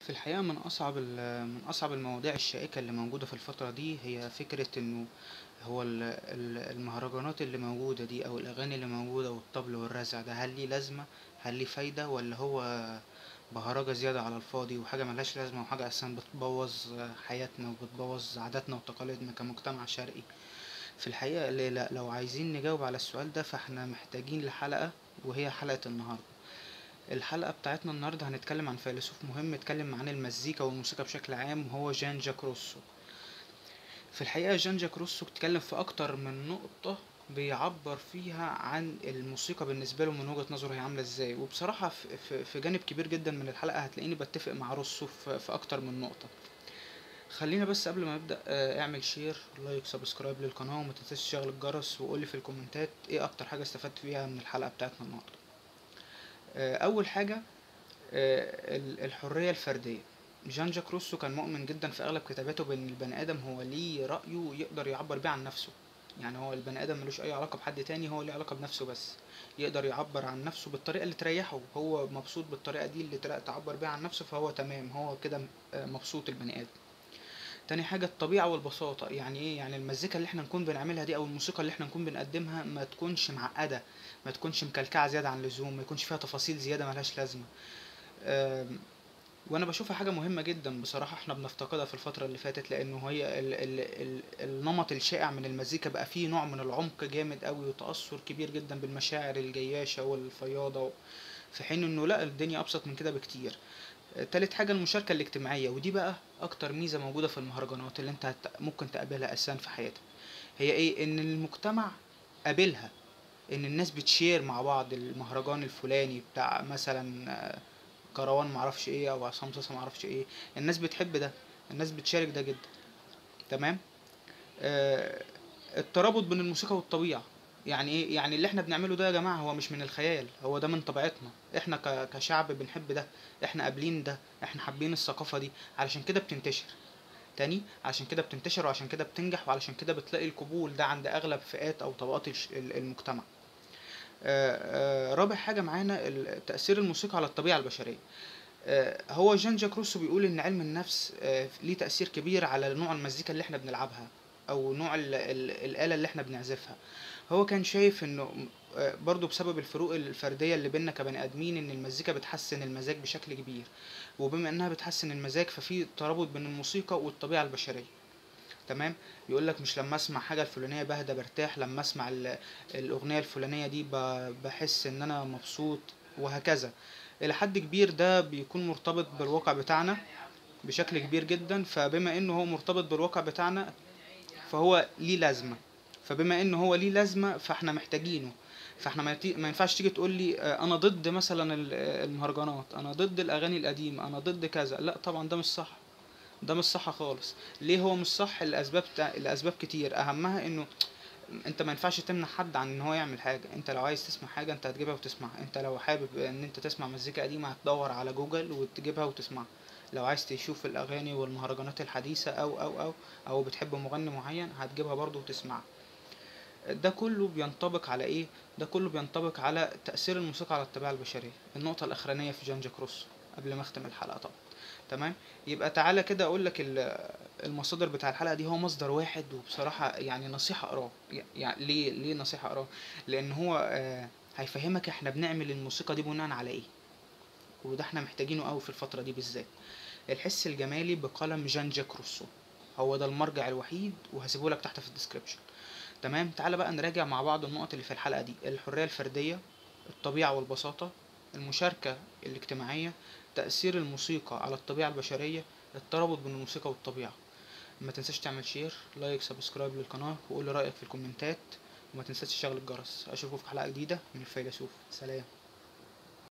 في الحقيقة من أصعب المواضيع الشائكة اللي موجودة في الفترة دي هي فكرة إنه هو المهرجانات اللي موجودة دي أو الأغاني اللي موجودة والطبل والرزع ده، هل ليه لازمة؟ هل ليه فايدة؟ ولا هو بهرجة زيادة على الفاضي وحاجة ملهاش لازمة وحاجة أساسا بتبوظ حياتنا وبتبوظ عاداتنا وتقاليدنا كمجتمع شرقي؟ في الحقيقة لا، لو عايزين نجاوب على السؤال ده فاحنا محتاجين لحلقة، وهي حلقة النهاردة. الحلقة بتاعتنا النهاردة هنتكلم عن فيلسوف مهم اتكلم عن المزيكا والموسيقى بشكل عام، وهو جان جاك روسو. في الحقيقة جان جاك روسو اتكلم في أكتر من نقطة بيعبر فيها عن الموسيقى بالنسبة له من وجهة نظره هي عاملة ازاي، وبصراحة في جانب كبير جدا من الحلقة هتلاقيني بتفق مع روسو في أكتر من نقطة. خلينا بس قبل ما نبدأ اعمل شير لايك سبسكرايب للقناة، وما تنساش تشغل الجرس، وقولي في الكومنتات ايه أكتر حاجة استفدت فيها من الحلقة بتاعتنا النهاردة. أول حاجة، الحرية الفردية. جان جاك روسو كان مؤمن جدا في أغلب كتاباته بأن البني آدم هو ليه رأيه يقدر يعبر بيه عن نفسه. يعني هو البني آدم ملوش أي علاقة بحد تاني، هو ليه علاقة بنفسه بس. يقدر يعبر عن نفسه بالطريقة اللي تريحه، هو مبسوط بالطريقة دي اللي تعبر بيها عن نفسه، فهو تمام، هو كده مبسوط البني آدم. تاني حاجة الطبيعة والبساطة. يعني ايه؟ يعني المزيكا اللي احنا نكون بنعملها دي او الموسيقى اللي احنا نكون بنقدمها ما تكونش معقدة، ما تكونش مكلكعة زيادة عن اللزوم، ما يكونش فيها تفاصيل زيادة ملهاش لازمة. آم، وانا بشوفها حاجه مهمه جدا بصراحه، احنا بنفتقدها في الفتره اللي فاتت، لانه هي النمط الشائع من المزيكا بقى فيه نوع من العمق جامد قوي وتاثر كبير جدا بالمشاعر الجياشه والفياضه، في حين انه لا، الدنيا ابسط من كده بكتير. تالت حاجه المشاركه الاجتماعيه، ودي بقى اكتر ميزه موجوده في المهرجانات اللي انت ممكن تقابلها اساسا في حياتك. هي ايه؟ ان المجتمع قابلها، ان الناس بتشير مع بعض المهرجان الفلاني بتاع مثلا كروان معرفش ايه او عصام صاصا معرفش ايه. الناس بتحب ده، الناس بتشارك ده جدا. تمام. آه الترابط بين الموسيقى والطبيعة. يعني ايه؟ يعني اللي احنا بنعمله ده يا جماعة هو مش من الخيال، هو ده من طبيعتنا، احنا كشعب بنحب ده، احنا قابلين ده، احنا حابين الثقافة دي، علشان كده بتنتشر. تاني، عشان كده بتنتشر وعشان كده بتنجح وعلشان كده بتلاقي القبول ده عند اغلب فئات او طبقات المجتمع. رابع حاجة معانا تأثير الموسيقى على الطبيعة البشرية. هو جان جاك روسو بيقول ان علم النفس ليه تأثير كبير على نوع المزيكا اللي احنا بنلعبها، او نوع الآلة اللي احنا بنعزفها. هو كان شايف انه برضو بسبب الفروق الفردية اللي بيننا كبني ادمين، ان المزيكا بتحسن المزاج بشكل كبير، وبما انها بتحسن المزاج ففي ترابط بين الموسيقى والطبيعة البشرية. تمام. بيقول لك مش لما اسمع حاجة الفلانية بهدى برتاح، لما اسمع الأغنية الفلانية دي بحس ان انا مبسوط، وهكذا. الى حد كبير ده بيكون مرتبط بالواقع بتاعنا بشكل كبير جدا، فبما انه هو مرتبط بالواقع بتاعنا فهو ليه لازمة. فبما انه هو ليه لازمة فاحنا محتاجينه. فاحنا ما ينفعش تيجي تقول لي انا ضد مثلا المهرجانات، انا ضد الاغاني القديمة، انا ضد كذا. لا طبعا ده مش صح، ده مش صح خالص. ليه هو مش صح؟ الاسباب كتير، اهمها انه انت ما ينفعش تمنع حد عن ان هو يعمل حاجه. انت لو عايز تسمع حاجه انت هتجيبها وتسمعها، انت لو حابب ان انت تسمع مزيكا قديمه هتدور على جوجل وتجيبها وتسمعها. لو عايز تشوف الاغاني والمهرجانات الحديثه او بتحب مغني معين هتجيبها برضو وتسمعها. ده كله بينطبق على ايه؟ ده كله بينطبق على تأثير الموسيقى على الطبيعة البشرية. النقطة الأخرانية في جان جاك روسو قبل ما اختم الحلقة طبعا. تمام. يبقى تعالى كده اقول لك المصادر بتاع الحلقة دي. هو مصدر واحد، وبصراحة يعني نصيحة اقراه. يعني ليه نصيحة اقراه؟ لان هو هيفهمك احنا بنعمل الموسيقى دي بناء على ايه، وده احنا محتاجينه قوي في الفترة دي بالذات. الحس الجمالي بقلم جان جاك روسو، هو ده المرجع الوحيد، وهسيبه لك تحت في الديسكريبشن. تمام. تعالى بقى نراجع مع بعض النقط اللي في الحلقة دي. الحرية الفردية، الطبيعة والبساطة، المشاركة الاجتماعية، تأثير الموسيقى على الطبيعة البشرية، الترابط بين الموسيقى والطبيعة. ما تنساش تعمل شير لايك سبسكرايب للقناة، وقول لي رأيك في الكومنتات، وما تنساش تشغل الجرس. اشوفكم في حلقة جديدة من الفيلسوف. سلام.